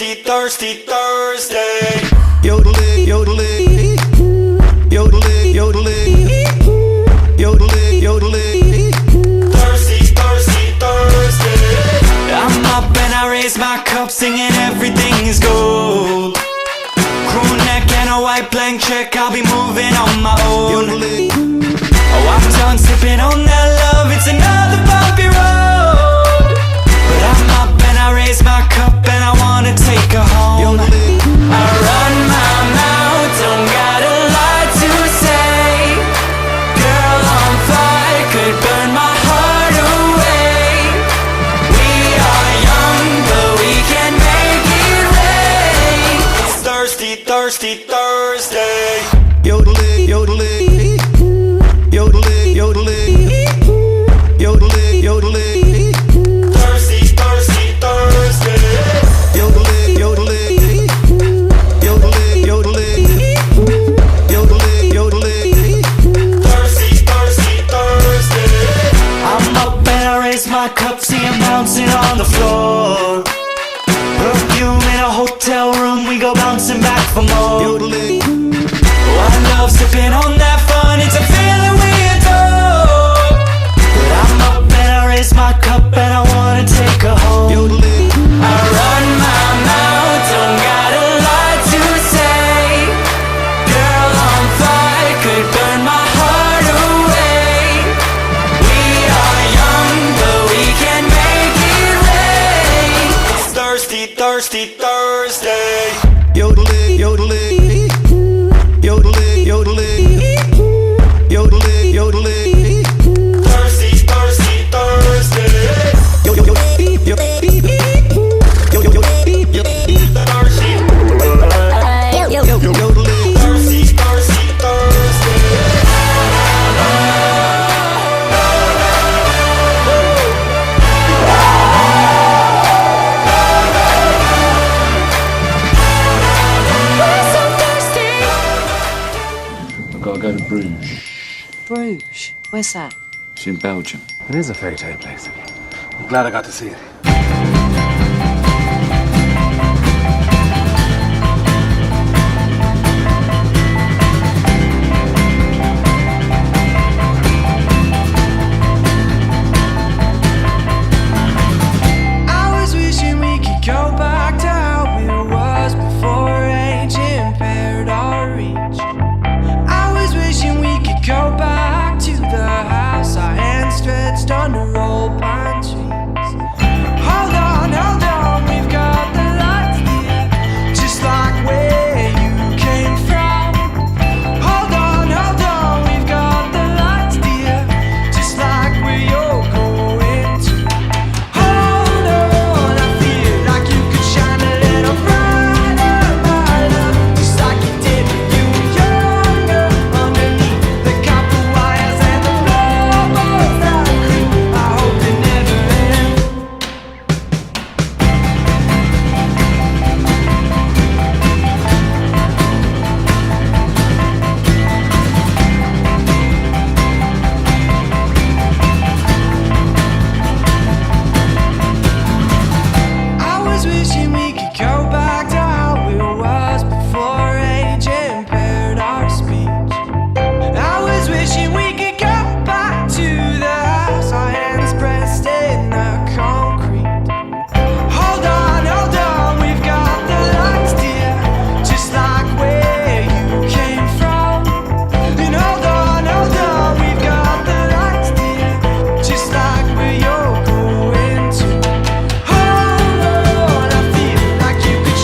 thirsty, thirsty Thursday. Yodeling, yodeling, yodeling, yodeling, yodeling, yodeling. Thirsty, thirsty Thursday. I'm up and I raise my cup singing everything is gold. Crew neck and a white blank check, I'll be moving on my own. Oh, I'm done sipping on that love, it's another bumpy road. But I'm up and I raise my cup and I wanna take her home. I run my mouth, don't got a lot to say. Girl on fire could burn my heart away. We are young, but we can make it rain. It's thirsty, thirsty Thursday. Yodeling, yodeling, yodeling, yodeling, yodeling, yodeling. Thirsty, thirsty Thursday. Yodeling, yodeling, yodeling, yodeling, yodeling, yodeling. Thirsty, thirsty Thursday. I'm up and I raise my cup, see I'm bouncing on the floor. Perfume in a hotel room, we go bouncing back for more. Yodeling, Oh, I love sipping on that fun, it's a feeling we adore. But I'm up and I raise my cup and I wanna take her home. yodeling, I run my mouth, don't got a lot to say. Girl on fire could burn my heart away. We are young, but we can make it rain. It's thirsty, thirsty Thursday. yodeling, yodeling, yodeling, yodeling, yodeling, yodeling. Thirsty, thirsty Thursday. Yo, yo, yo, yo, yo, yo, yo, yo, Thirsty, yodeling. thirsty, thirsty Thursday. I've got to go to Bruges. Bruges? Where's that? It's in Belgium. It is a fairy tale place. I'm glad I got to see it. I was wishing we could go back to how it was before age impaired our reach. I was wishing we could go back to the house, our hands stretched under old pine trees. Hold on, we've got the lights here, just like where you came from. Hold on, we've got the lights dear, just like where you're going to. Hold on, I feel like you could shine a little brighter, my love, just like you did when you were younger. Underneath the copper wires and the floorboards that creep, I hope they never end. I was wishing we could go back to how it was before age impaired our speech. I was wishing we could go back to the house, our hands pressed in the concrete. Hold on, we've got the lights dear, just like where you came from. And hold on, we've got the lights dear, just like where you're going to. Hold on, I feel like you could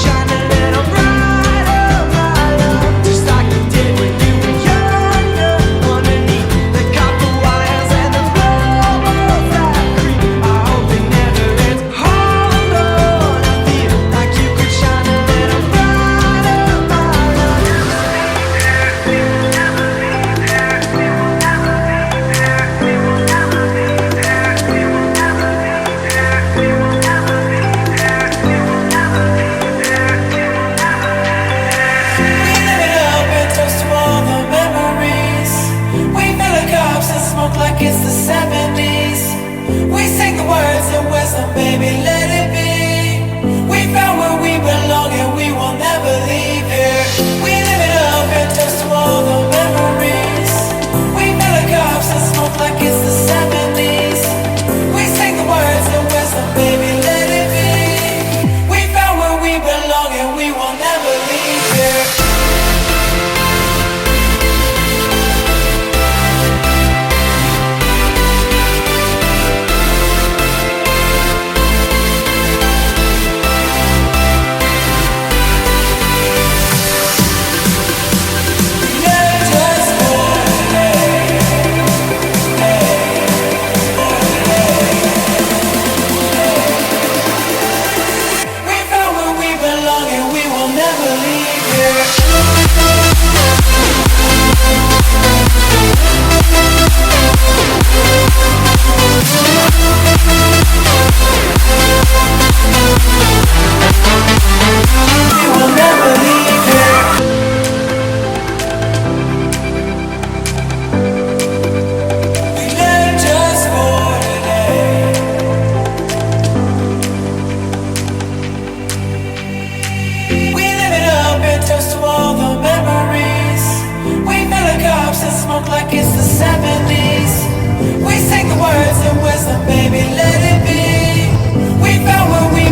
never leave here. We will never leave here. We live just for today. We live it up and toast to all the memories. We fill the cups and smoke like it's the 70s. We sing the words of wisdom, baby, let it be. We found what we